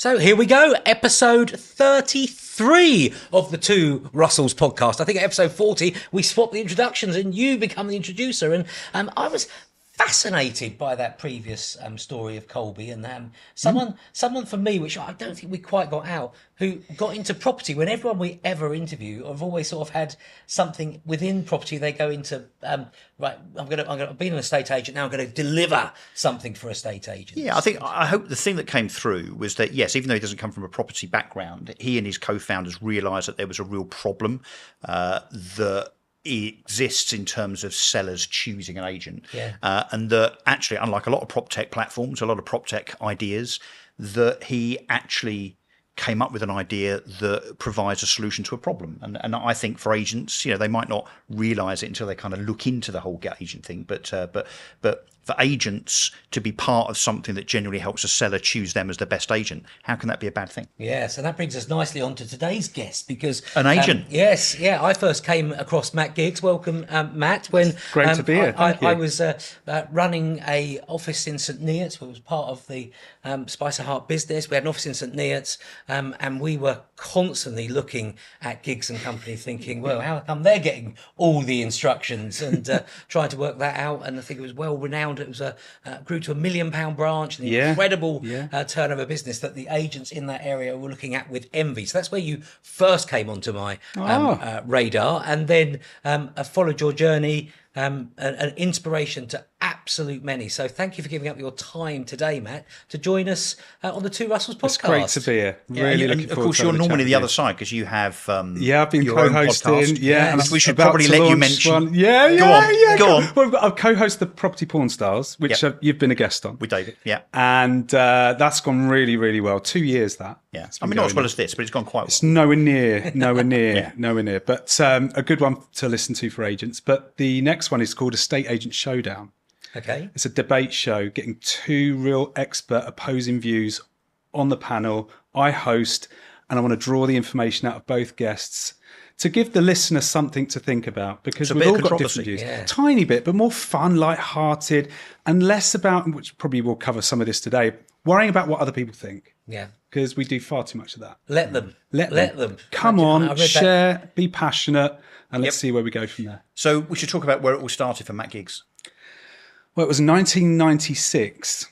So here we go, episode 33 of the Two Russells podcast. I think at episode 40, we swapped the introductions and you become the introducer. And I was fascinated by that previous story of Colby and someone for me, which I don't think we quite got out, who got into property. When everyone we ever interview, I've always sort of had something within property. They go into I've been an estate agent, now I'm going to deliver something for estate agents. Yeah, I hope the thing that came through was that, yes, even though he doesn't come from a property background, he and his co-founders realised that there was a real problem that exists in terms of sellers choosing an agent. And that actually, unlike a lot of prop tech platforms, a lot of prop tech ideas, that he actually came up with an idea that provides a solution to a problem. And I think for agents, they might not realise it until they kind of look into the whole get agent thing. But for agents to be part of something that genuinely helps a seller choose them as the best agent, how can that be a bad thing? Yeah, so that brings us nicely on to today's guest, because an agent. I first came across Matt Giggs. Welcome, Matt. When great to be here. I was running a office in St Neots, which was part of the Spicer Heart business. We had an office in St Neots, and we were constantly looking at Giggs and Company, thinking, well, how come they're getting all the instructions, and trying to work that out. And I think it was well renowned. It was grew to £1 million branch, and incredible turnover business that the agents in that area were looking at with envy. So that's where you first came onto my radar, and then followed your journey, an inspiration to absolute many. So thank you for giving up your time today, Matt, to join us on the Two Russells podcast. It's great to be here. Really looking forward to it. Of course, you're normally the other side because you have I've been co-hosting. And we should probably let you mention. One. Go on. Well, I've co-hosted the Property Porn Stars, which you've been a guest on. With David, and that's gone really, really well. 2 years that. Yeah, I mean, not as well as this, but it's gone quite well. It's nowhere near. But a good one to listen to for agents. But the next one is called Estate Agent Showdown. Okay. It's a debate show, getting two real expert opposing views on the panel. I host, and I want to draw the information out of both guests to give the listener something to think about, because we've all got different views. Tiny bit, but more fun, light-hearted, and less about, which probably we'll cover some of this today, worrying about what other people think. Yeah. Because we do far too much of that. Let them. Come on, share, be passionate, and let's see where we go from there. So we should talk about where it all started for Matt Giggs. Well, it was 1996.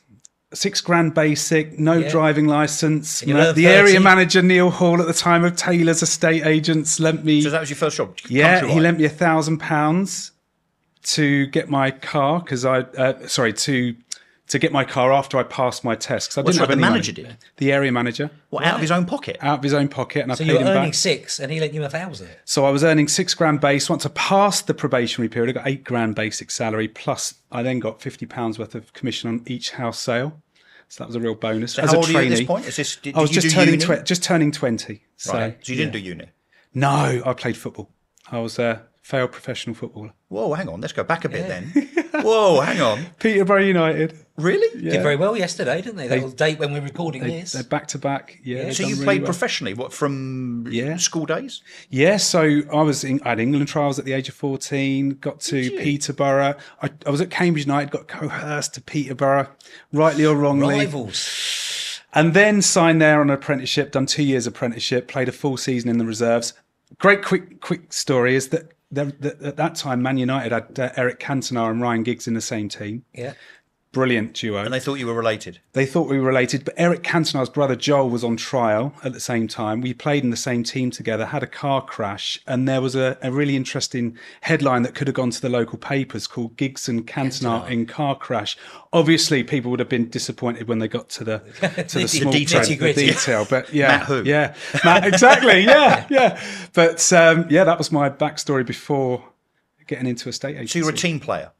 £6,000 basic, no driving licence. The area manager, Neil Hall, at the time of Taylor's Estate Agents, lent me... So that was your first job? Yeah, he lent me £1,000 to get my car, to get my car after I passed my test. Because I didn't have any manager money. Did? The area manager. What, out of his own pocket? Out of his own pocket, and so I paid him back. So you were earning £6,000 and he lent you £1,000? So I was earning £6,000 base. Once I passed the probationary period, I got £8,000 basic salary, plus I then got £50 worth of commission on each house sale. So that was a real bonus. So how old are you at this point? I was just turning 20. So you didn't do uni? No, I played football. I was a failed professional footballer. Whoa, hang on. Let's go back a bit then. Whoa, hang on. Peterborough United. Really? Did very well yesterday, didn't they? That was the date when we're recording this. They're back-to-back. So you played professionally, from school days? Yeah, so I had England trials at the age of 14, got to Peterborough. I was at Cambridge United, got coerced to Peterborough, rightly or wrongly. Rivals. And then signed there on an apprenticeship, done 2 years apprenticeship, played a full season in the reserves. Great quick story is that at that time, Man United had Eric Cantona and Ryan Giggs in the same team. Yeah. Brilliant duo. And they thought you were related? They thought we were related, but Eric Cantona's brother Joel was on trial at the same time. We played in the same team together, had a car crash, and there was a really interesting headline that could have gone to the local papers called Giggs and Cantona in car crash. Obviously, people would have been disappointed when they got to the small detail. But Matt who? Yeah, Matt, exactly. Yeah. But that was my backstory before getting into estate agency. So you were a team player?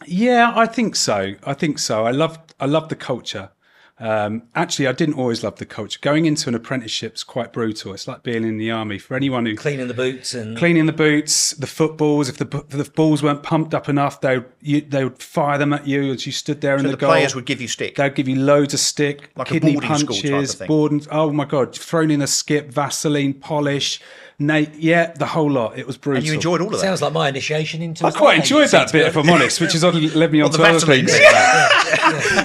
Yeah, I think so. I loved the culture. Actually, I didn't always love the culture. Going into an apprenticeship is quite brutal. It's like being in the army. For anyone who cleaning the boots, the footballs. If the balls weren't pumped up enough, they would fire them at you as you stood there in the goal. So the players would give you stick. They'd give you loads of stick, like kidney a boarding punches, school type of thing. Oh my God! Thrown in a skip, Vaseline, polish. The whole lot. It was brutal. And you enjoyed all of that? Sounds like my initiation into I quite enjoyed that bit, if I'm honest, which has led me on to other things.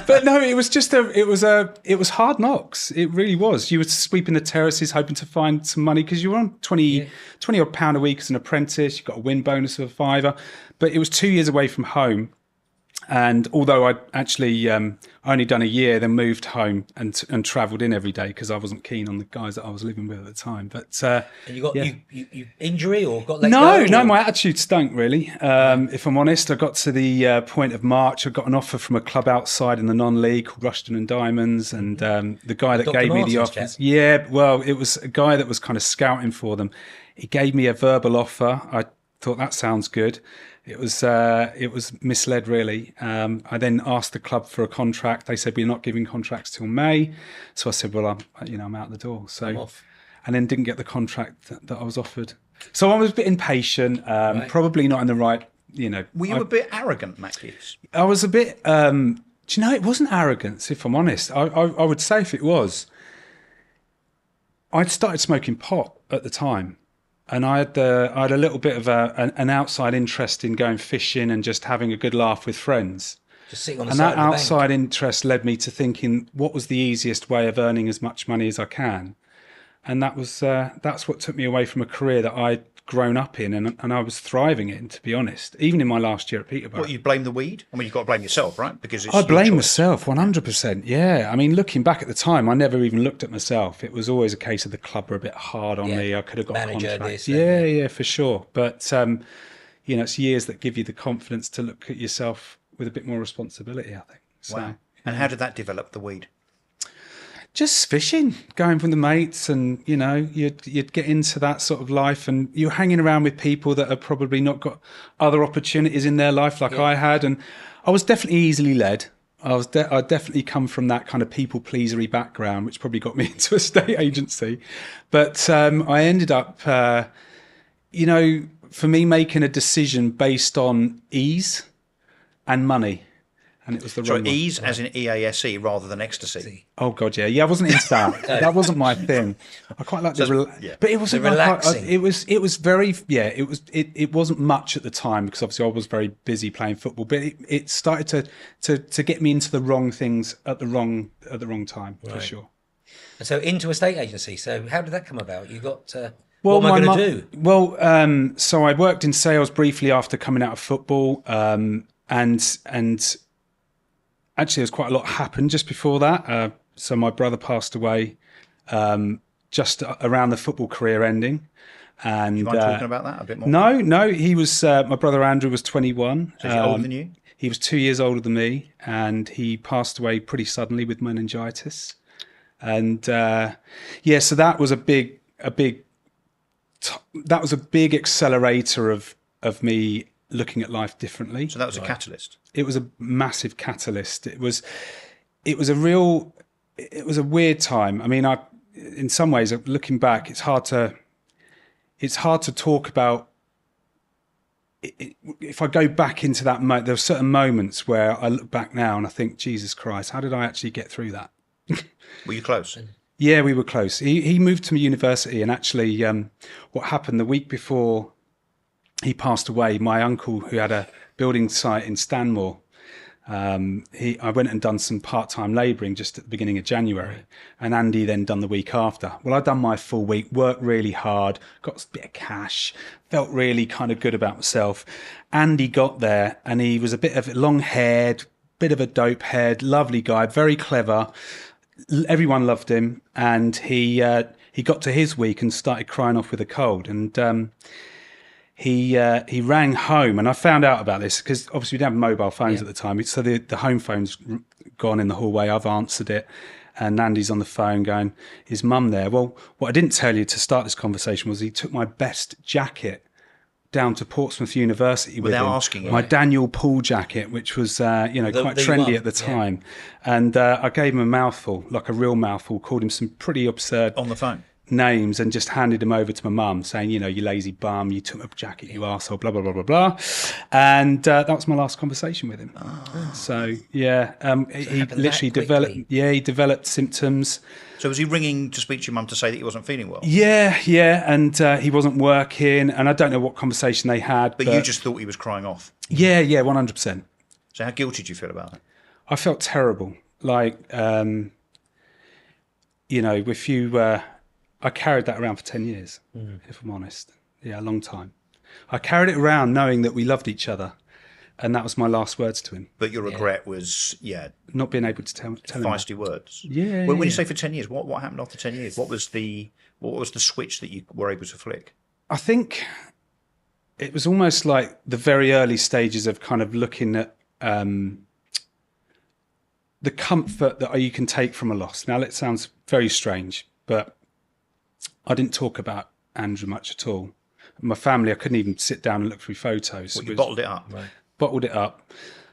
But no, it was just it was hard knocks. It really was. You were sweeping the terraces, hoping to find some money because you were on 20 odd pound a week as an apprentice. You got a win bonus of £5, but it was 2 years away from home. And although I actually only done a year, then moved home and travelled in every day because I wasn't keen on the guys that I was living with at the time. But And you got you injury or got let no, go? no, my attitude stunk really. If I'm honest, I got to the point of March. I got an offer from a club outside in the non-league called Rushden and Diamonds, and the guy that Dr. gave me the Martin's offer, yeah, well, it was a guy that was kind of scouting for them. He gave me a verbal offer. I thought that sounds good. It was misled really. I then asked the club for a contract. They said we're not giving contracts till May. So I said, well, I'm out the door. So, and then didn't get the contract that I was offered. So I was a bit impatient, probably not in the right, Were you a bit arrogant, Matt Hughes? I was a bit. Do you know? It wasn't arrogance, if I'm honest. I would say if it was, I'd started smoking pot at the time. And I had a little bit of an outside interest in going fishing and just having a good laugh with friends. Just sitting on the And side that of the bank. outside interest led me to thinking, what was the easiest way of earning as much money as I can? And that's what took me away from a career that I'd grown up in and I was thriving in, to be honest, even in my last year at Peterborough. What, you blame the weed? I mean, you've got to blame yourself, right? Because it's I your blame choice. myself 100%. Yeah. I mean, looking back at the time, I never even looked at myself. It was always a case of the club were a bit hard on me. I could have got a Manager contract. this, Yeah, for sure. But, it's years that give you the confidence to look at yourself with a bit more responsibility, I think. So, Wow. And how did that develop, the weed? just fishing, going with the mates, and you'd get into that sort of life, and you're hanging around with people that have probably not got other opportunities in their life like I had, and I was definitely easily led. I definitely come from that kind of people pleasery background, which probably got me into a state agency, but I ended up, for me, making a decision based on ease and money. And it was the So wrong one. ease as in EASE rather than ecstasy. Oh God, yeah. I wasn't into that. That wasn't my thing. I quite like but it wasn't The like relaxing. it was very it wasn't much at the time because obviously I was very busy playing football. But it started to get me into the wrong things at the wrong time for sure. And so into a state agency. So how did that come about? You got Well, what am I going to do? Well, so I worked in sales briefly after coming out of football, and actually, there's quite a lot happened just before that. So my brother passed away just around the football career ending. And You mind talking about that a bit more? No, he was my brother Andrew was 21. So is he older than you? He was 2 years older than me, and he passed away pretty suddenly with meningitis. And so that was a big accelerator of me looking at life differently. So that was a catalyst. It was a massive catalyst. It was a weird time. I mean, in some ways, looking back, it's hard to talk about. If I go back into that moment, there are certain moments where I look back now and I think, Jesus Christ, how did I actually get through that? Were you close? Yeah, we were close. He moved to university, and actually, what happened the week before he passed away, my uncle, who had a building site in Stanmore, I went and done some part-time labouring just at the beginning of January, and Andy then done the week after. Well, I'd done my full week, worked really hard, got a bit of cash, felt really kind of good about myself. Andy got there, and he was a bit of long-haired, bit of a dope head, lovely guy, very clever. Everyone loved him, and he got to his week and started crying off with a cold, and he rang home, and I found out about this because obviously we didn't have mobile phones at the time, so the home phone's gone in the hallway. I've answered it, and Andy's on the phone going, "Is Mum there?" Well, what I didn't tell you to start this conversation was he took my best jacket down to Portsmouth University Without with him. asking you. My Daniel Poole jacket, which was quite trendy one, at the time, and I gave him a mouthful, like a real mouthful, called him some pretty absurd On the phone. names, and just handed him over to my mum, saying, "You lazy bum, you took my jacket, you arsehole, blah blah blah blah blah." And that was my last conversation with him. So yeah, he literally developed. Yeah, he developed symptoms. So was he ringing to speak to your mum to say that he wasn't feeling well? Yeah, and he wasn't working, and I don't know what conversation they had. But you just thought he was crying off. Yeah, 100%. So how guilty did you feel about it? I felt terrible. Like, if you, I carried that around for 10 years, if I'm honest. Yeah, a long time. I carried it around knowing that we loved each other. And that was my last words to him. But your regret was, Not being able to tell him. feisty words. Yeah. When you say for 10 years, what happened after 10 years? What was the switch that you were able to flick? I think it was almost like the very early stages of kind of looking at the comfort that you can take from a loss. Now, that sounds very strange, but I didn't talk about Andrew much at all. My family, I couldn't even sit down and look through photos. You bottled it up. Right. Bottled it up.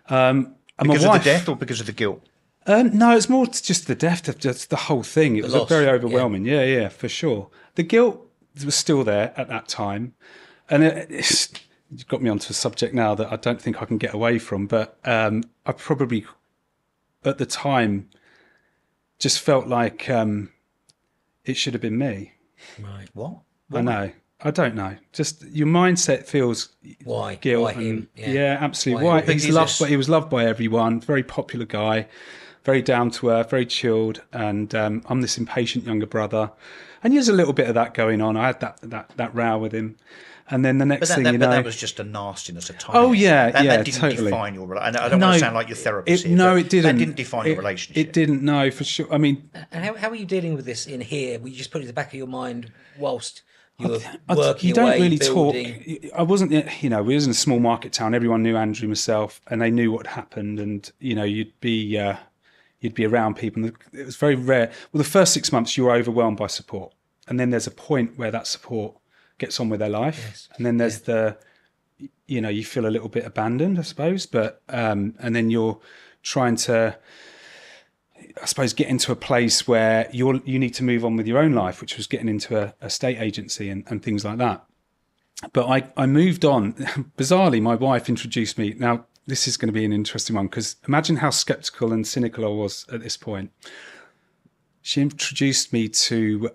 And Because my of wife, the death or because of the guilt? no, it's more just the death of just the whole thing. It was loss, very overwhelming. Yeah, for sure. The guilt was still there at that time. And it's got me onto a subject now that I don't think I can get away from. But I probably, at the time, just felt like it should have been me. Right. What? I know. I don't know. Just your mindset feels Why? guilt. Why him? Yeah, absolutely. Why Why him? he's loved, but he was loved by everyone. Very popular guy, very down to earth, very chilled. And I'm this impatient younger brother, and there's a little bit of that going on. I had that row with him, and then the next thing you know, that was just a nastiness, a time. Oh, yeah, that yeah, didn't totally. define your relationship. I don't want to sound like your therapist here. No, but it didn't. That didn't define your relationship. It didn't. No, for sure. I mean, And how are you dealing with this in here? Were you just put it in the back of your mind whilst you were working you don't away, really building? talk. I wasn't, we was in a small market town. Everyone knew Andrew, myself, and they knew what happened. And you'd be around people. And it was very rare. Well, the first 6 months you were overwhelmed by support, and then there's a point where that support gets on with their life, Yes. and then there's you feel a little bit abandoned, I suppose. But and then you're trying to, I suppose, get into a place where you need to move on with your own life, which was getting into a state agency and things like that. But I moved on. Bizarrely, my wife introduced me. Now, this is going to be an interesting one, because imagine how skeptical and cynical I was at this point. She introduced me to,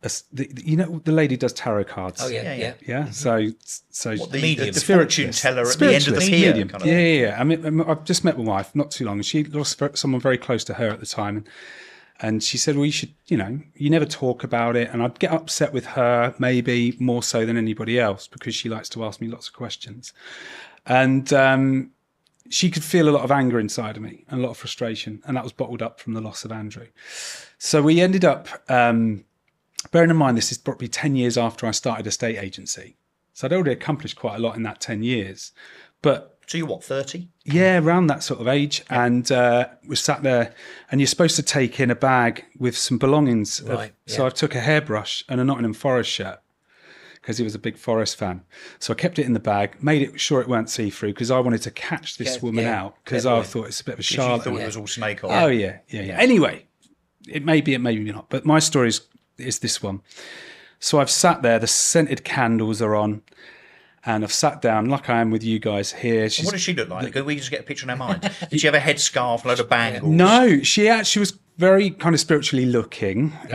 the lady does tarot cards. Oh yeah. Yeah. So What, medium. the fortune teller at the end of the pier. medium. Kind of Yeah. I mean, I've just met my wife not too long, and she lost someone very close to her at the time, and she said, "Well, you should, you never talk about it." And I'd get upset with her, maybe more so than anybody else, because she likes to ask me lots of questions, and she could feel a lot of anger inside of me and a lot of frustration, and that was bottled up from the loss of Andrew. So we ended up. Bearing in mind, this is probably 10 years after I started a state agency. So I'd already accomplished quite a lot in that 10 years. But So you're what, 30? yeah, around that sort of age. And we sat there, and you're supposed to take in a bag with some belongings. Right, So yeah. I took a hairbrush and a Nottingham Forest shirt, because he was a big Forest fan. So I kept it in the bag, made it sure it weren't see-through, because I wanted to catch this Yeah, woman yeah, out, because clever I way. thought it's a bit of a If you charlatan. thought it was all snake oil. Oh, yeah. Anyway, it may be not. But my story is this one. So I've sat there, the scented candles are on, and I've sat down like I am with you guys here. And what does she look like? Could we just get a picture in our mind? Did she have a headscarf, a load of bangles? No, she actually was very kind of spiritually looking, in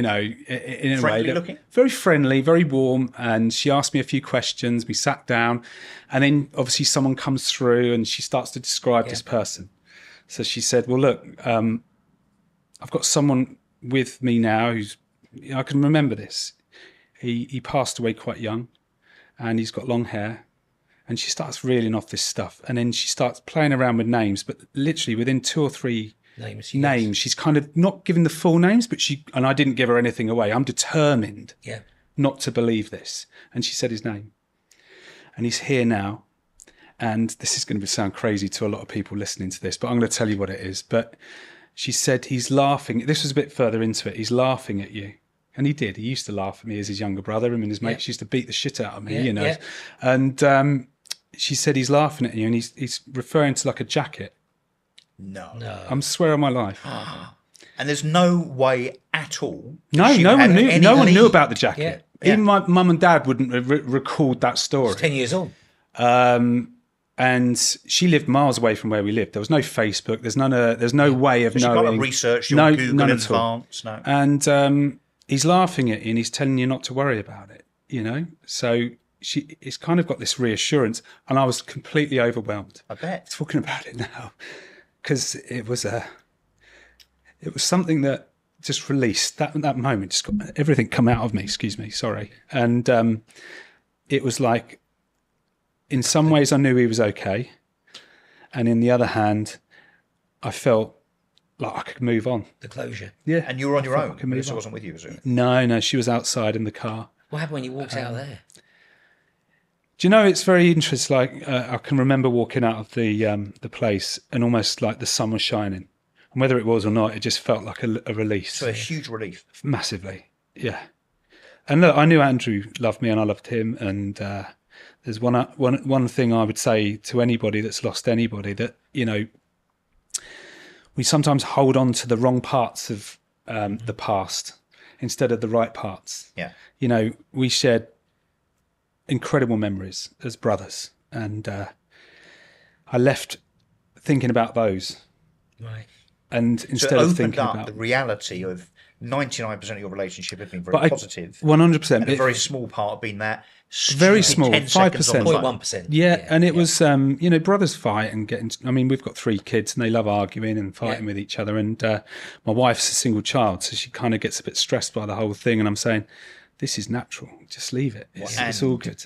a Friendly way. that- looking? Very friendly, very warm. And she asked me a few questions. We sat down, and then obviously someone comes through and she starts to describe this person. So she said, "Well, look, I've got someone with me now who's, I can remember this. He passed away quite young, and he's got long hair." And she starts reeling off this stuff, and then she starts playing around with names, but literally within 2 or 3 Names. she's kind of not giving the full names, but and I didn't give her anything away. I'm determined Yeah. not to believe this. And she said his name, and he's here now. And this is going to sound crazy to a lot of people listening to this, but I'm going to tell you what it is. But she said he's laughing. This was a bit further into it. He's laughing at you. And he did. He used to laugh at me as his younger brother. Him and his mates used to beat the shit out of me, Yeah. And she said he's laughing at you, and he's referring to like a jacket. No. I'm swear on my life. And there's no way at all. No, she no had one knew. any No one knew lead. about the jacket. Yeah. Even my mum and dad wouldn't record that story. 10 years on. And she lived miles away from where we lived. There was no Facebook. There's no way of She knowing. can't have researched your Google none in at all. advance. No. And he's laughing at you, and he's telling you not to worry about it. So it's kind of got this reassurance, and I was completely overwhelmed. I bet. Talking about it now, because it was something that just released that moment, just got everything come out of me. Excuse me, sorry. And it was like, in some ways, I knew he was okay, and in the other hand, I felt like I could move on. The closure. Yeah, And you were on your I own. could move Melissa on. wasn't with you, was it? No, she was outside in the car. What happened when you walked out of there? Do you know, it's very interesting. Like I can remember walking out of the place, and almost like the sun was shining, and whether it was or not, it just felt like a release. So a huge relief. Massively, yeah. And look, I knew Andrew loved me, and I loved him. And there's one thing I would say to anybody that's lost anybody, that, you know, we sometimes hold on to the wrong parts of the past instead of the right parts. Yeah. You know, we shared incredible memories as brothers, and I left thinking about those, Right. and So it instead of opened thinking up about the reality of 99% of your relationship had been very positive. 100%, And a very small part being that very stupid small, 10 seconds on the 5%. phone. 0.1%. yeah, and it was you know, brothers fight and getting. I mean, we've got 3 kids, and they love arguing and fighting with each other. And my wife's a single child, so she kind of gets a bit stressed by the whole thing. And I'm saying, this is natural. Just leave it. It's all good.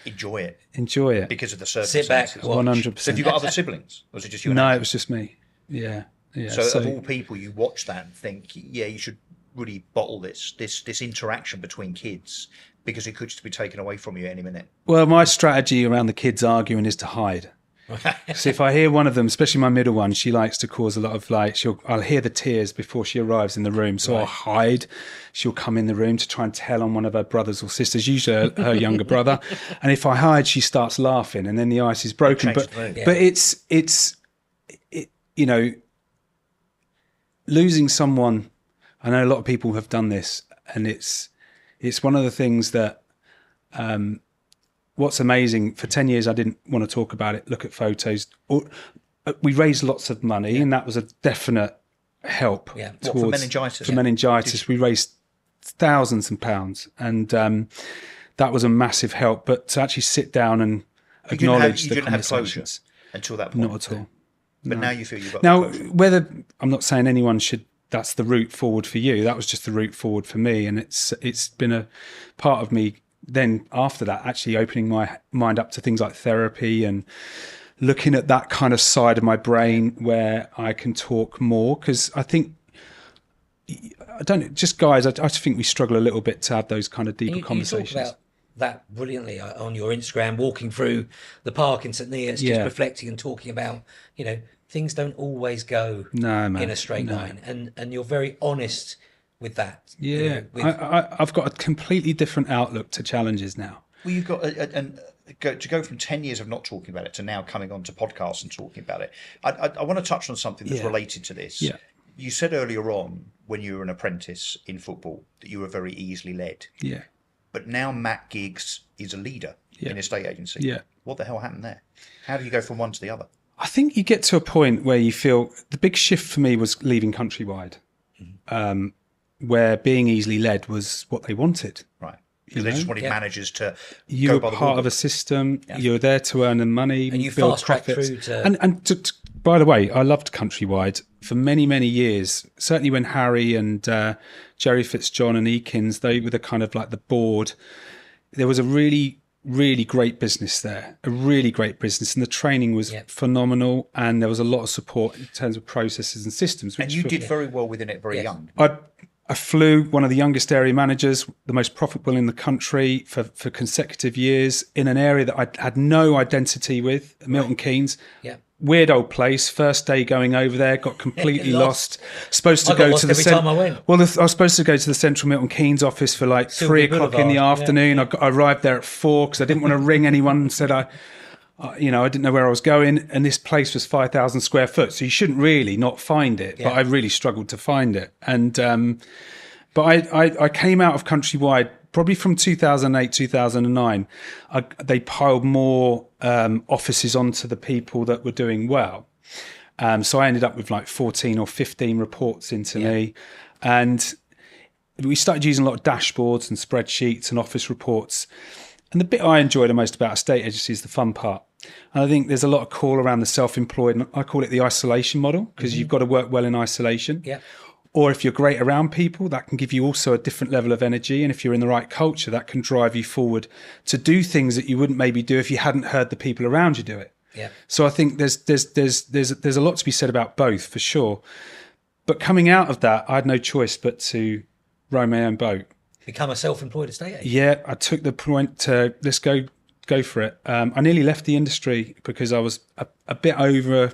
Enjoy it Enjoy it. because of the Sit back. circumstances. Watch. 100%. So have you got other siblings? Or was it just you and No, Andrew? it was just me. Yeah. So of all people, you watch that and think, yeah, you should really bottle this interaction between kids, because it could just be taken away from you any minute. Well, my strategy around the kids arguing is to hide. So if I hear one of them, especially my middle one, she likes to cause a lot of I'll hear the tears before she arrives in the room. So I'll hide. She'll come in the room to try and tell on one of her brothers or sisters, usually her younger brother. And if I hide, she starts laughing, and then the ice is broken. Changes But the mood. but it's you know, losing someone. I know a lot of people have done this, and it's one of the things that what's amazing. For 10 years, I didn't want to talk about it, look at photos. We raised lots of money, and that was a definite help. Yeah. What, for meningitis? For meningitis, we raised thousands of pounds, and that was a massive help. But to actually sit down and acknowledge you the didn't have closure conversations, until that point. not at all. But now you feel you've got Now, closure. whether I'm not saying anyone should, that's the route forward for you. That was just the route forward for me, and it's been a part of me. Then after that, actually opening my mind up to things like therapy and looking at that kind of side of my brain where I can talk more, because I think guys, I just think we struggle a little bit to have those kind of deeper conversations. You talk about that brilliantly on your Instagram, walking through the park in St Neots, just Yeah. reflecting and talking about, you know, things don't always go No, man, in a straight no. line, and you're very honest with that. you Yeah, know, with- I've got a completely different outlook to challenges now. Well, you've got to go from 10 years of not talking about it to now coming on to podcasts and talking about it. I want to touch on something that's Yeah. related to this. Yeah. You said earlier on, when you were an apprentice in football, that you were very easily led. Yeah. But now Matt Giggs is a leader in a estate agency. Yeah. What the hell happened there? How do you go from one to the other? I think you get to a point where you feel the big shift for me was leaving Countrywide, where being easily led was what they wanted. Right. Because they just wanted managers to You go were by the part rule. of a system. You're there to earn the money, And you build fast-tracked profits. through to- And by the way, I loved Countrywide for many, many years. Certainly when Harry and Jerry Fitzjohn and Eakins, they were the kind of like the board. There was a really, really great business there, a really great business, and the training was phenomenal. And there was a lot of support in terms of processes and systems. And you did very well within it very young. I flew one of the youngest area managers, the most profitable in the country for consecutive years in an area that I had no identity with, Milton Keynes. Yeah. Weird old place. First day going over there, got completely lost. Supposed to I got go lost to the every time I went. Well, I was supposed to go to the Central Milton Keynes office for like Silbury 3 o'clock in the Boulevard, afternoon. I arrived there at 4 because I didn't want to ring anyone and said I didn't know where I was going. And this place was 5,000 square foot, so you shouldn't really not find it. But I really struggled to find it. And but I came out of Countrywide probably from 2008, 2009. They piled more offices onto the people that were doing well. So I ended up with like 14 or 15 reports into me. And we started using a lot of dashboards and spreadsheets and office reports. And the bit I enjoy the most about estate agency is the fun part. And I think there's a lot of call around the self-employed, and I call it the isolation model, because you've got to work well in isolation. Yeah. Or if you're great around people, that can give you also a different level of energy. And if you're in the right culture, that can drive you forward to do things that you wouldn't maybe do if you hadn't heard the people around you do it. Yeah. So I think there's a lot to be said about both, for sure. But coming out of that, I had no choice but to row my own boat. Become a self-employed estate agent. Yeah, I took the point to let's go for it. I nearly left the industry because I was a bit over.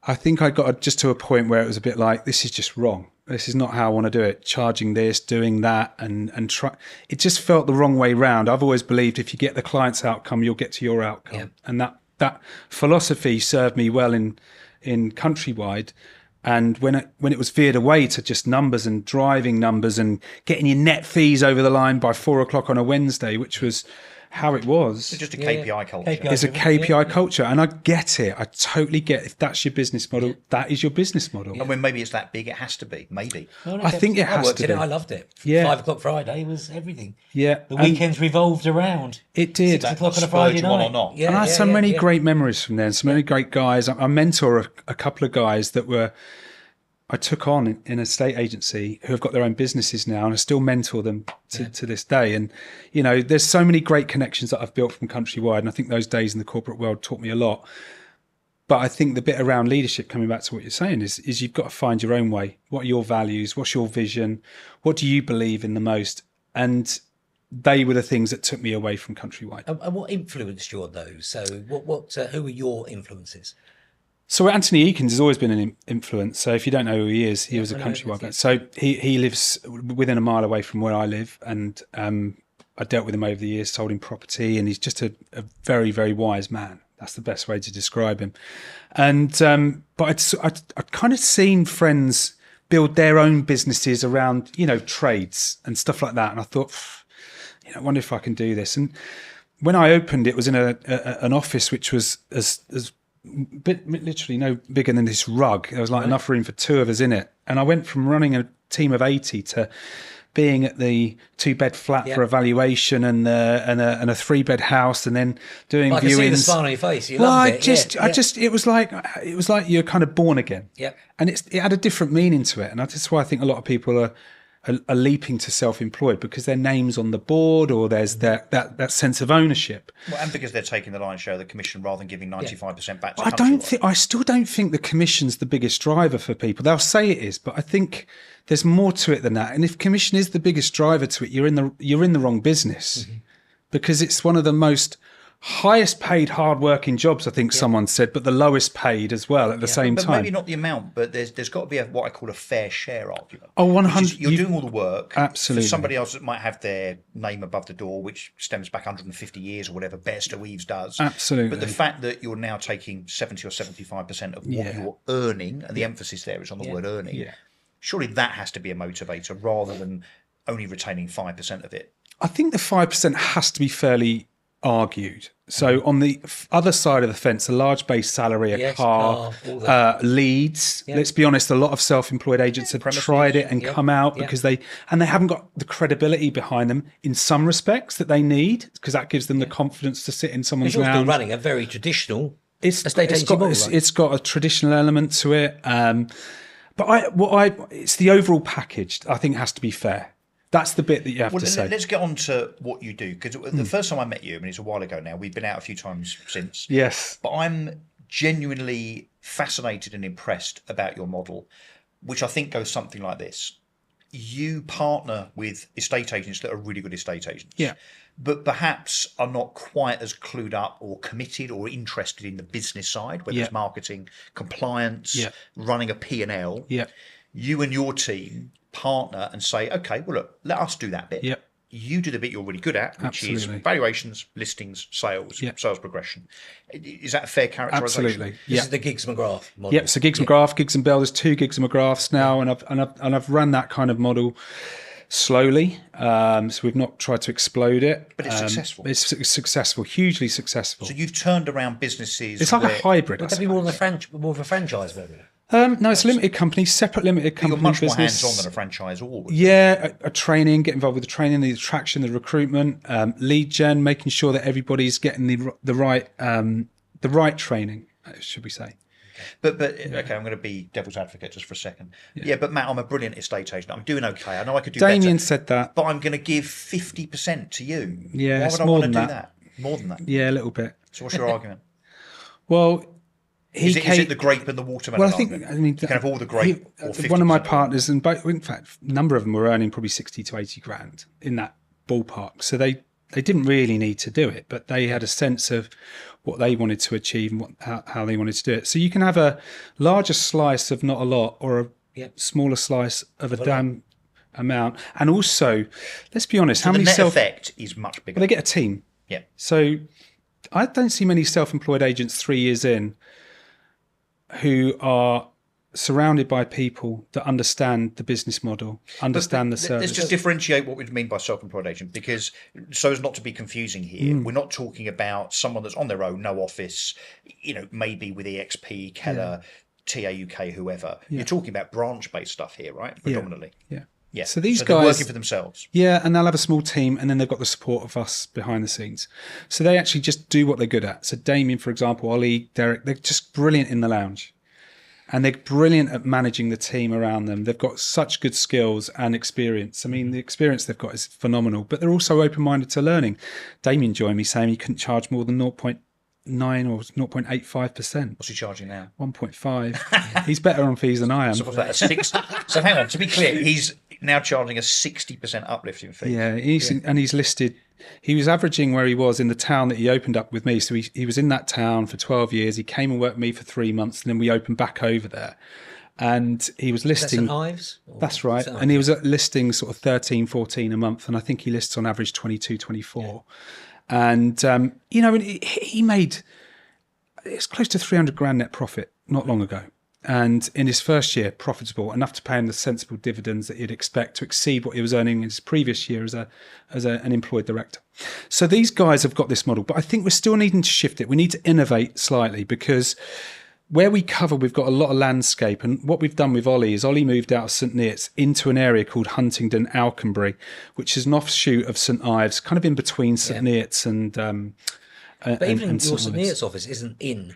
I think I got just to a point where it was a bit like, this is just wrong. This is not how I want to do it. Charging this, doing that, and try. It just felt the wrong way round. I've always believed if you get the client's outcome, you'll get to your outcome, Yeah. and that philosophy served me well in Countrywide. And when it was veered away to just numbers and driving numbers and getting your net fees over the line by 4 o'clock on a Wednesday, which was how it was. It's just a KPI culture. KPI. It's a KPI culture, and I get it. I totally get it. If that's your business model, that is your business model. And when maybe it's that big, it has to be. Maybe. No, I think it I has worked to in it. be. I loved it. Yeah. 5 o'clock Friday was everything. Yeah, The and weekends revolved around. it did. 6 o'clock on a Friday spurred you on night. or not? Yeah, And I had yeah, so yeah, many yeah. great memories from there, and so many great guys. I mentor a couple of guys that I took on in a estate agency who have got their own businesses now, and I still mentor them to this day. And, you know, there's so many great connections that I've built from Countrywide. And I think those days in the corporate world taught me a lot. But I think the bit around leadership, coming back to what you're saying, is you've got to find your own way. What are your values? What's your vision? What do you believe in the most? And they were the things that took me away from Countrywide. And what influenced you on those? So who were your influences? So Anthony Eakins has always been an influence. So if you don't know who he is, he was a I know Countrywide who he guy. So he lives within a mile away from where I live, and I dealt with him over the years, sold him property, and he's just a very, very wise man. That's the best way to describe him. And but I'd kind of seen friends build their own businesses around, you know, trades and stuff like that, and I thought, you know, I wonder if I can do this. And when I opened, it was in an office which was as literally no bigger than this rug. There was like enough room for 2 of us in it. And I went from running a team of 80 to being at the 2-bed flat for evaluation and a 3-bed house, and then doing I can viewings. see the smile on your face. You Well, loved I it. just, it was like you're kind of born again. Yeah. And it had a different meaning to it. And that's why I think a lot of people are leaping to self-employed, because their name's on the board, or there's that sense of ownership. Well, and because they're taking the lion's share of the commission rather than giving 95% back to I still don't think the commission's the biggest driver for people. They'll say it is, but I think there's more to it than that. And if commission is the biggest driver to it, you're in the wrong business, because it's one of the most highest paid, hard-working jobs, I think someone said, but the lowest paid as well at the same But time. maybe not the amount, but there's got to be what I call a fair share argument. Oh, Which is 100. You're doing all the work. Absolutely. For somebody else that might have their name above the door, which stems back 150 years or whatever, Bairstow Eves does. Absolutely. But the fact that you're now taking 70 or 75% of what you're earning, and the emphasis there is on the word earning, surely that has to be a motivator rather than only retaining 5% of it. I think the 5% has to be fairly argued. So on the other side of the fence, a large base salary, a car, all that. leads. Let's be honest, a lot of self-employed agents have tried it and come out because they haven't got the credibility behind them in some respects that they need, because that gives them the confidence to sit in someone's You're still lounge. running a very traditional estate it's agency got, model, it's, right? it's got a traditional element to it. But it's the overall package, I think, has to be fair. That's the bit that you have to say. Let's get on to what you do, because the first time I met you, I mean, it's a while ago now, we've been out a few times since. Yes. But I'm genuinely fascinated and impressed about your model, which I think goes something like this. You partner with estate agents that are really good estate agents. Yeah. But perhaps are not quite as clued up or committed or interested in the business side, whether it's marketing, compliance, running a P&L. Yeah. You and your team partner and say, okay, well, look, let us do that bit. Yep. You do the bit you're really good at, which is Absolutely. valuations, listings, sales, sales progression. Is that a fair characterisation? Absolutely. This is the Giggs McGrath model. Yep. So Giggs McGrath, Giggs and Bell. There's 2 Giggs and McGraths now, and I've run that kind of model slowly. So we've not tried to explode it, But it's successful. It's successful, hugely successful. So you've turned around businesses. It's like where- a hybrid. Would I that be more suppose. of a franchise model? No, it's a limited company, separate limited You're company much more business. hands-on than a franchisor would. Yeah, a training, get involved with the training, the attraction, the recruitment, lead gen, making sure that everybody's getting the right training, should we say? But okay, I'm going to be devil's advocate just for a second. Yeah, but Matt, I'm a brilliant estate agent. I'm doing okay. I know I could do Damien better. said that. But I'm going to give 50% to you. Yeah, Why it's would I more want to than do that. that? More than that. Yeah, a little bit. So what's your argument? Well, Is it the grape and the watermelon? Well, I think you can have all the grape. Or 50% one of my partners, and both, in fact, a number of them were earning probably 60 to 80 grand in that ballpark. So they didn't really need to do it, but they had a sense of what they wanted to achieve and how they wanted to do it. So you can have a larger slice of not a lot, or a smaller slice of a damn amount. And also, let's be honest, So how the many net effect is much bigger. Well, they get a team. Yeah. So I don't see many self-employed agents 3 years in who are surrounded by people that understand the business model, understand the service. Let's just differentiate what we mean by self-employed agent, because so as not to be confusing here, we're not talking about someone that's on their own, no office, maybe with EXP, Keller, TAUK, whoever. You're talking about branch-based stuff here, right? Predominantly. Yeah. Yeah. So these they're guys working for themselves. Yeah, and they'll have a small team, and then they've got the support of us behind the scenes. So they actually just do what they're good at. So Damien, for example, Ollie, Derek, they're just brilliant in the lounge. And they're brilliant at managing the team around them. They've got such good skills and experience. I mean, the experience they've got is phenomenal, but they're also open-minded to learning. Damien joined me saying he couldn't charge more than 0.9 or 0.85%. What's he charging now? 1.5. He's better on fees than I am. So what's that? So hang on, to be clear, he's now charging a 60% uplift in fees. Yeah, he's listed. He was averaging where he was in the town that he opened up with me. So he was in that town for 12 years. He came and worked with me for 3 months, and then we opened back over there. And he was listing. That's St Ives? That's right. And he was listing sort of 13, 14 a month. And I think he lists on average 22, 24. Yeah. And, he made, it's close to 300 grand net profit not long ago. And in his first year, profitable, enough to pay him the sensible dividends that you'd expect to exceed what he was earning in his previous year as an employed director. So these guys have got this model, but I think we're still needing to shift it. We need to innovate slightly, because where we cover, we've got a lot of landscape. And what we've done with Ollie is Ollie moved out of St Neots into an area called Huntingdon Alconbury, which is an offshoot of St Ives, kind of in between St Neots and but even your St Neots office isn't in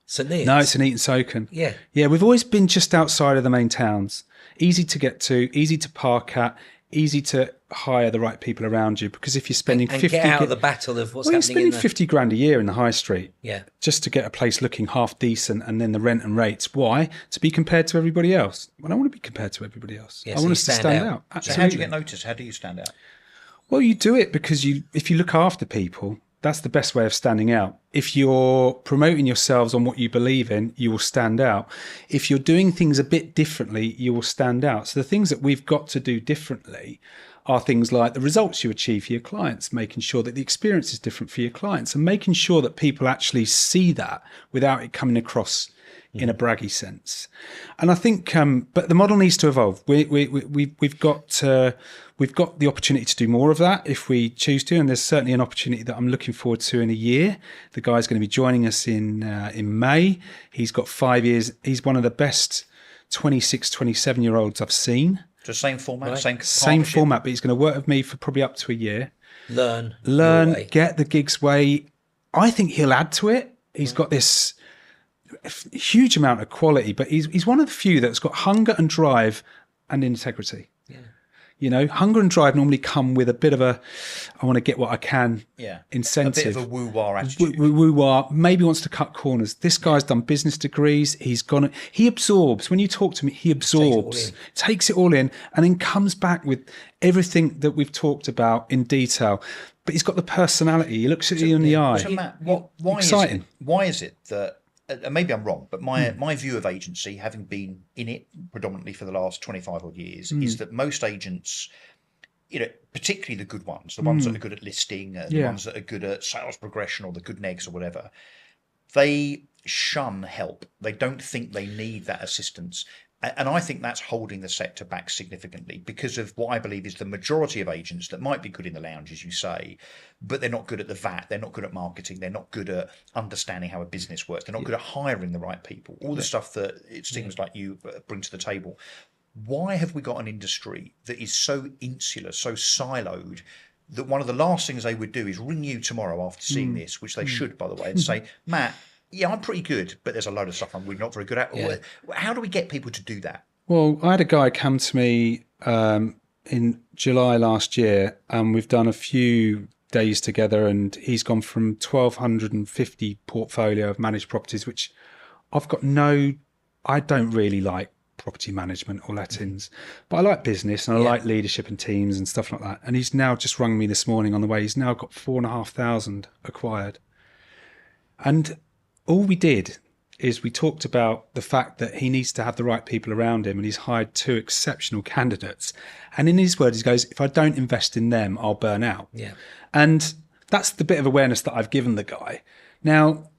St Neots. No, it's in Eton Soken. Yeah. Yeah, we've always been just outside of the main towns. Easy to get to, easy to park at, easy to hire the right people around you, because if you're spending and 50 get out of the battle of what's you're happening spending in the 50 grand a year in the high street. Yeah. Just to get a place looking half decent, and then the rent and rates. Why? To be compared to everybody else. Well, I don't want to be compared to everybody else. Yeah, I so want you us to stand out. So Absolutely. how do you get noticed? How do you stand out? Well, you do it because if you look after people, that's the best way of standing out. If you're promoting yourselves on what you believe in, you will stand out. If you're doing things a bit differently, you will stand out. So the things that we've got to do differently are things like the results you achieve for your clients, making sure that the experience is different for your clients, and making sure that people actually see that without it coming across in a braggy sense. And I think, but the model needs to evolve. We've got the opportunity to do more of that if we choose to, and there's certainly an opportunity that I'm looking forward to in a year. The guy's going to be joining us in May. He's got 5 years. He's one of the best 26, 27-year-olds I've seen. So same format, Right. same Format, but he's going to work with me for probably up to a year. learn, your way. Get the gigs way. I think he'll add to it. He's got this huge amount of quality, but he's one of the few that's got hunger and drive and integrity. Yeah. Hunger and drive normally come with a bit of a, I want to get what I can incentive. A bit of a woo-wah attitude. Woo-wah, maybe wants to cut corners. This guy's done business degrees. He absorbs. When you talk to me, he absorbs, takes it all in, and then comes back with everything that we've talked about in detail. But he's got the personality. He looks at you in the eye. So Matt, Exciting. Why is it that, and maybe I'm wrong, but my view of agency, having been in it predominantly for the last 25 odd years, is that most agents, particularly the good ones, the ones that are good at listing, the ones that are good at sales progression or the good negs or whatever, they shun help. They don't think they need that assistance And I think that's holding the sector back significantly because of what I believe is the majority of agents that might be good in the lounge, as you say, but they're not good at the VAT, they're not good at marketing, they're not good at understanding how a business works, they're not good at hiring the right people, all the stuff that it seems like you bring to the table. Why have we got an industry that is so insular, so siloed, that one of the last things they would do is ring you tomorrow after seeing this, which they should, by the way, and say, Matt, yeah, I'm pretty good, but there's a load of stuff I'm really not very good at. Yeah. How do we get people to do that? Well, I had a guy come to me in July last year, and we've done a few days together, and he's gone from 1,250 portfolio of managed properties, which I don't really like property management or lettings, but I like business and I like leadership and teams and stuff like that. And he's now just rung me this morning on the way. He's now got 4,500 acquired. And all we did is we talked about the fact that he needs to have the right people around him, and he's hired 2 exceptional candidates. And in his words, he goes, if I don't invest in them, I'll burn out. Yeah. And that's the bit of awareness that I've given the guy. Now,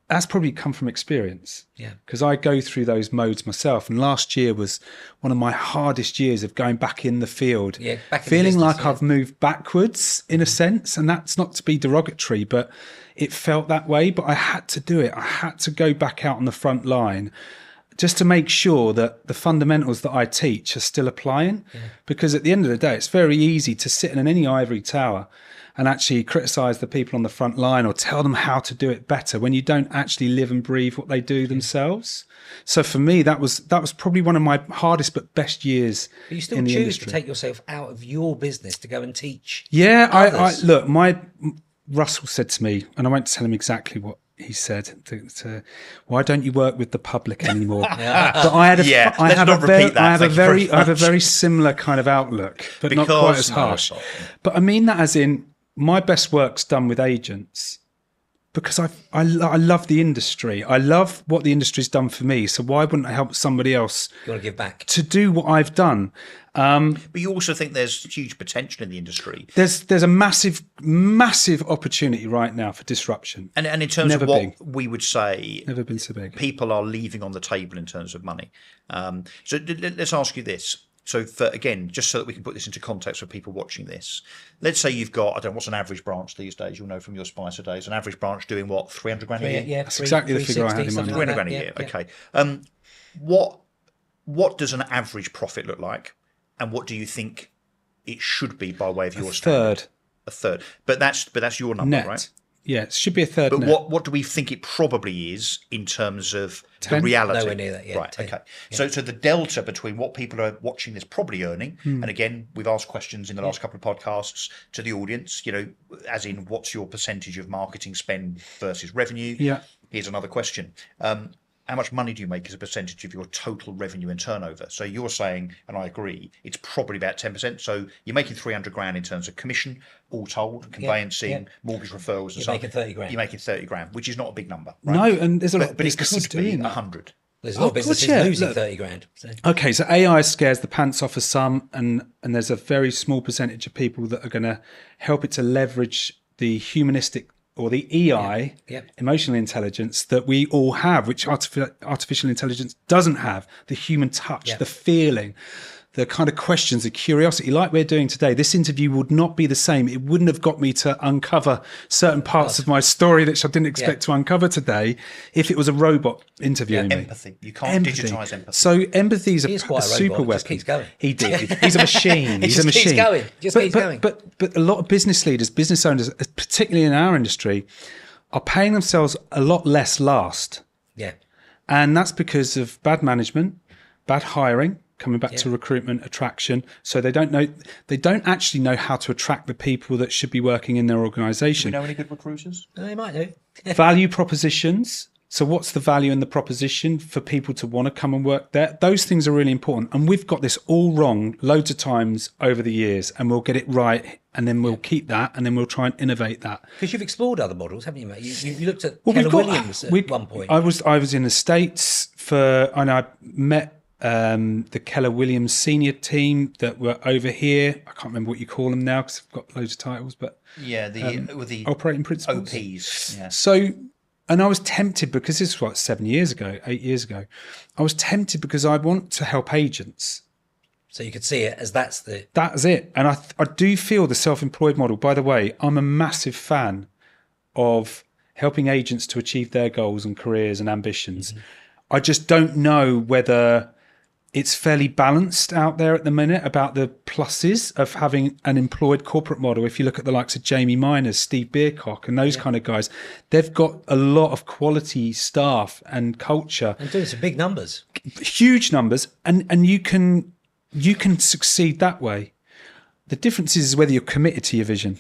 that's probably come from experience. Yeah. Because I go through those modes myself. And last year was one of my hardest years of going back in the field, Yeah, back in the feeling business, like yeah. I've moved backwards in a sense. And that's not to be derogatory, but it felt that way. But I had to do it. I had to go back out on the front line just to make sure that the fundamentals that I teach are still applying. Yeah. Because at the end of the day, it's very easy to sit in any ivory tower and actually criticize the people on the front line or tell them how to do it better when you don't actually live and breathe what they do themselves. So for me, that was probably one of my hardest but best years But you still in the choose industry. to take yourself out of your business to go and teach. Yeah, others. look, Russell said to me, and I won't tell him exactly what he said, why don't you work with the public anymore? But I had a very similar kind of outlook, but not quite as harsh. But I mean that as in, my best work's done with agents because I love the industry. I love what the industry's done for me. So why wouldn't I help somebody else You want to give back. to do what I've done? But you also think there's huge potential in the industry. There's a massive opportunity right now for disruption. And in terms Never of what big. we would say, Never been so big. people are leaving on the table in terms of money. So let's ask you this. So again, just so that we can put this into context for people watching this, let's say you've got, I don't know, what's an average branch these days? You'll know from your Spicer days, an average branch doing what, 300 grand a year? Yeah, That's exactly the figure I had in mind. 300 grand a year, okay. What does an average profit look like? And what do you think it should be by way of your standard? A third. But that's your number, Net. right? Yeah, it should be a third But net. what do we think it probably is in terms of 10? the reality? Nowhere near that, yeah, Right, 10. okay. So the delta between what people are watching this probably earning, and again, we've asked questions in the last couple of podcasts to the audience, as in what's your percentage of marketing spend versus revenue? Yeah. Here's another question. How much money do you make as a percentage of your total revenue and turnover? So you're saying, and I agree, it's probably about 10%. So you're making 300 grand in terms of commission, all told, conveyancing, mortgage referrals and You're stuff. making 30 grand. You're making 30 grand, which is not a big number. Right? No, and there's a lot of But it businesses could be doing that. 100. There's a lot of course, businesses yeah. losing Look. 30 grand. So. Okay, so AI scares the pants off of some, and there's a very small percentage of people that are going to help it to leverage the humanistic or the EI, emotional intelligence that we all have, which artificial intelligence doesn't have, the human touch, the feeling, the kind of questions, the curiosity, like we're doing today. This interview would not be the same. It wouldn't have got me to uncover certain parts of my story that I didn't expect to uncover today if it was a robot interviewing me. Empathy. You can't digitize empathy. So empathy is He is a quite a super robot, weapon. just keeps going. He did. He's a machine. He's a just keeps machine. going. Just keeps going. But a lot of business leaders, business owners, particularly in our industry, are paying themselves a lot less last. Yeah. And that's because of bad management, bad hiring, coming back to recruitment, attraction. So they don't actually know how to attract the people that should be working in their Do you organization. know any good recruiters? They might do. Value propositions. So what's the value in the proposition for people to want to come and work there? Those things are really important. And we've got this all wrong loads of times over the years, and we'll get it right. And then we'll keep that, and then we'll try and innovate that. Because you've explored other models, haven't you, mate? You looked at Keller Williams at one point. I was in the States and I met the Keller Williams senior team that were over here. I can't remember what you call them now because I've got loads of titles, but Yeah, the operating principals. OPs. Yeah. So And I was tempted because this was what, 8 years ago. I was tempted because I want to help agents. So you could see it as that's it. And I do feel the self-employed model, by the way, I'm a massive fan of helping agents to achieve their goals and careers and ambitions. Mm-hmm. I just don't know whether it's fairly balanced out there at the minute about the pluses of having an employed corporate model. If you look at the likes of Jamie Miners, Steve Beercock and those kind of guys, they've got a lot of quality staff and culture. And doing some big numbers. Huge numbers. And you can succeed that way. The difference is whether you're committed to your vision.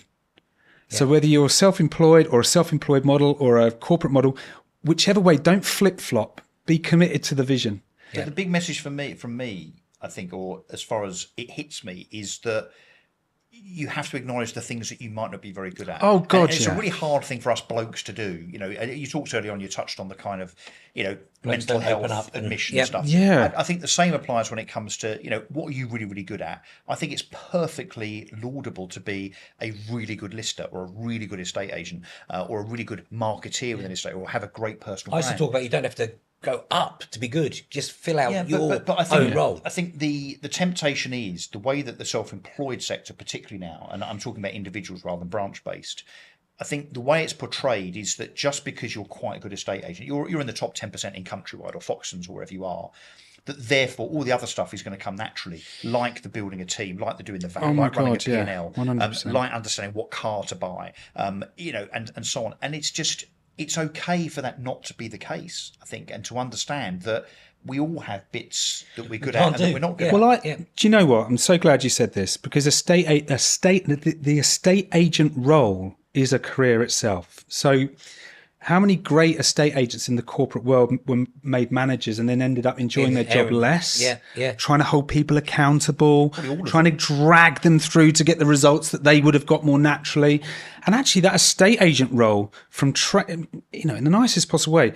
Yeah. So whether you're self-employed or a self-employed model or a corporate model, whichever way, don't flip-flop. Be committed to the vision. But the big message from me, I think, or as far as it hits me, is that you have to acknowledge the things that you might not be very good at. Oh, God, and it's a really hard thing for us blokes to do. You know, you talked earlier on, you touched on the kind of, mental health admission stuff. Yeah. I think the same applies when it comes to, what are you really, really good at? I think it's perfectly laudable to be a really good lister or a really good estate agent or a really good marketeer within an estate or have a great personal brand. I used to talk about you don't have to go up to be good. Just fill out your but I think, own role. I think the temptation is the way that the self-employed sector, particularly now, and I'm talking about individuals rather than branch-based, I think the way it's portrayed is that just because you're quite a good estate agent, you're in the top 10% in Countrywide or Foxtons or wherever you are, that therefore all the other stuff is going to come naturally, like the building a team, like the doing the van, like running a P&L, 100%. like understanding what car to buy, and so on. And it's okay for that not to be the case, I think, and to understand that we all have bits that we're good at and that we're not good at. Do you know what? I'm so glad you said this because the estate agent role is a career itself. So how many great estate agents in the corporate world were made managers and then ended up enjoying their job less? Trying to hold people accountable, trying to drag them through to get the results that they would have got more naturally. And actually that estate agent role in the nicest possible way,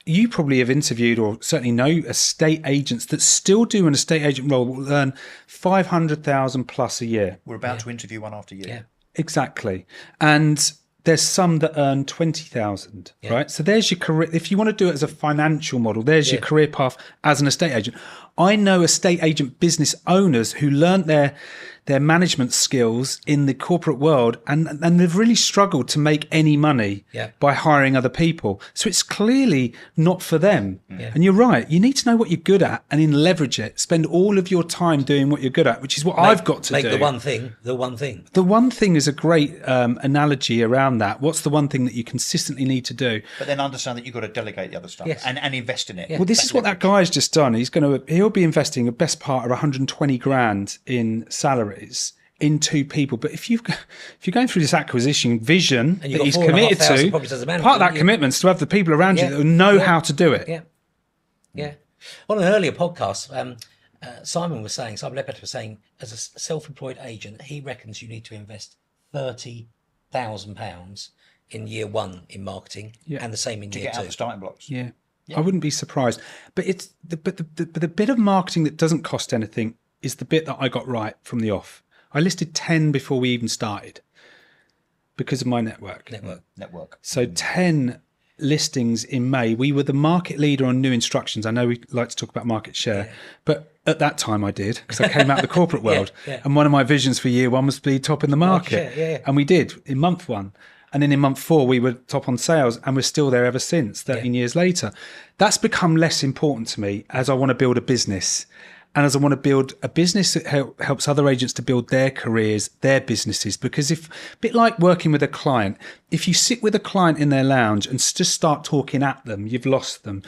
you probably have interviewed or certainly know estate agents that still do an estate agent role will earn 500,000 plus a year. We're about to interview one after you. Yeah. Exactly. And there's some that earn 20,000, right? So there's your career. If you want to do it as a financial model, there's your career path as an estate agent. I know estate agent business owners who learned their management skills in the corporate world and they've really struggled to make any money by hiring other people. So it's clearly not for them. Yeah. And you're right. You need to know what you're good at and then leverage it. Spend all of your time doing what you're good at, which is what I've got to do. Make the one thing, the one thing. The one thing is a great analogy around that. What's the one thing that you consistently need to do? But then understand that you've got to delegate the other stuff and invest in it. Yeah. Well, this is what that guy's just done. He'll be investing a best part of 120 grand in salaries into people. But if you're going through this acquisition vision that he's committed to, part of that commitment is to have the people around you that know how to do it. Yeah. On an earlier podcast, Simon Ledbetter was saying, as a self-employed agent, he reckons you need to invest £30,000 in year one in marketing and the same in year two. To get out the starting blocks. Yeah. I wouldn't be surprised. But it's the bit of marketing that doesn't cost anything is the bit that I got right from the off. I listed 10 before we even started because of my network. So 10 listings in May. We were the market leader on new instructions. I know we like to talk about market share, but at that time I did because I came out of the corporate world. And one of my visions for year one was to be top in the market. And we did in month one. And then in month 4, we were top on sales and we're still there ever since, 13 years later. That's become less important to me as I want to build a business. And as I want to build a business that helps other agents to build their careers, their businesses. Because a bit like working with a client, if you sit with a client in their lounge and just start talking at them, you've lost them.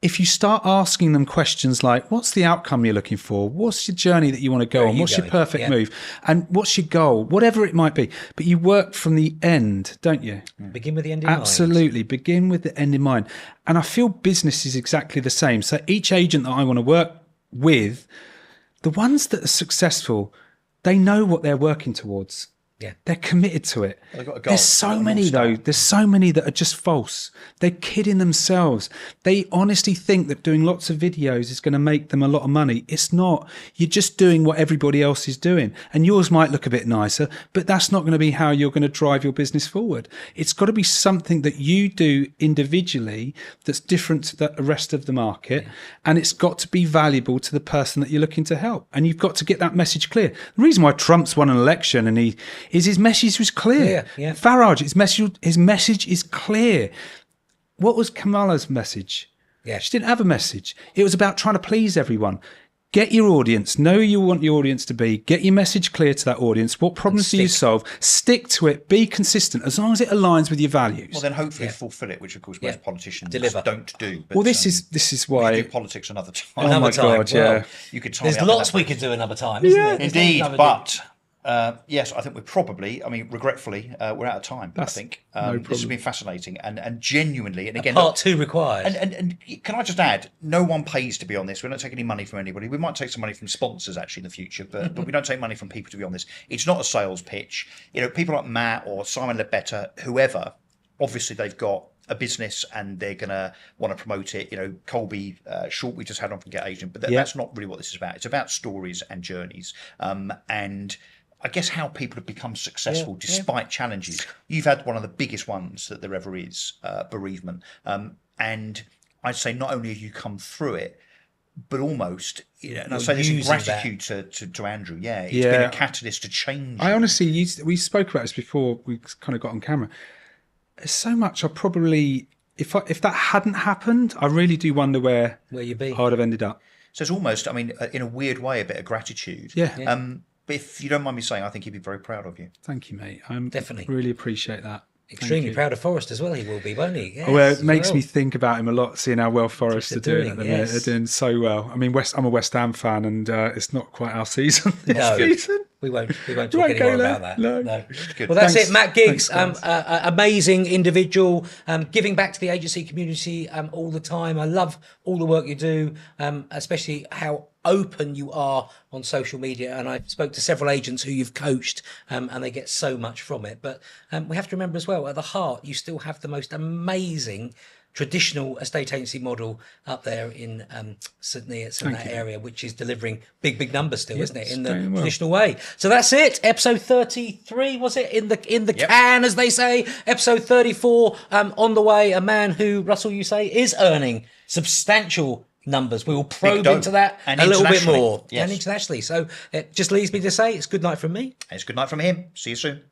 If you start asking them questions like, what's the outcome you're looking for? What's your journey that you want to go on? What's your perfect move? And what's your goal? Whatever it might be. But you work from the end, don't you? Begin with the end in mind. Absolutely. Begin with the end in mind. And I feel business is exactly the same. So each agent that I want to work with, the ones that are successful, they know what they're working towards. Yeah. They're committed to it. They've got a goal. There's so They've got a many, North Star. though. There's so many that are just false. They're kidding themselves. They honestly think that doing lots of videos is going to make them a lot of money. It's not. You're just doing what everybody else is doing. And yours might look a bit nicer, but that's not going to be how you're going to drive your business forward. It's got to be something that you do individually that's different to the rest of the market. Yeah. And it's got to be valuable to the person that you're looking to help. And you've got to get that message clear. The reason why Trump's won an election and his message was clear. Yeah. Farage, his message is clear. What was Kamala's message? Yeah. She didn't have a message. It was about trying to please everyone. Get your audience. Know who you want your audience to be. Get your message clear to that audience. What problems do you solve? Stick to it. Be consistent. As long as it aligns with your values. Well, then hopefully fulfill it, which of course most politicians don't do. But, well, this is why. We could do politics another time. Oh my God, yeah. You could. There's lots we could do another time, isn't there? Indeed, but. Yes, I think we're probably, regretfully, we're out of time. I think this has been fascinating and genuinely, and again, part 2 required. And can I just add, no one pays to be on this. We don't take any money from anybody. We might take some money from sponsors actually in the future, but we don't take money from people to be on this. It's not a sales pitch. People like Matt or Simon Ledbetter, whoever, obviously they've got a business and they're going to want to promote it. Colby Short we just had on from Get Agent, but that's not really what this is about. It's about stories and journeys, and I guess how people have become successful despite challenges. You've had one of the biggest ones that there ever is, bereavement. And I'd say not only have you come through it, but almost, and I say this in gratitude to Andrew. Yeah, it's been a catalyst to change. I honestly, we spoke about this before we kind of got on camera. There's so much I probably, if that hadn't happened, I really do wonder where you'd be. I'd have ended up. So it's almost, in a weird way, a bit of gratitude. Yeah. But if you don't mind me saying, I think he'd be very proud of you. Thank you, mate. I'm definitely really appreciate that. Extremely proud of Forrest as well. He will be, won't he? Yes, well, it makes me think about him a lot, seeing how well Forest are doing at the minute. They're doing so well. I mean, I'm a West Ham fan, and it's not quite our season this season. We won't talk anymore about that. No. Good. Well, that's it. Matt Giggs, amazing individual, giving back to the agency community all the time. I love all the work you do, especially how open you are on social media. And I spoke to several agents who you've coached, and they get so much from it. But we have to remember as well, at the heart, you still have the most amazing traditional estate agency model up there in St Neots and that area, which is delivering big numbers still, isn't it, in the traditional way. So that's it. Episode 33, was it, in the can, as they say. Episode 34 on the way. A man who, Russell, you say, is earning substantial numbers. We will probe into that a little bit more. And internationally. So it just leaves me to say it's good night from me. And it's good night from him. See you soon.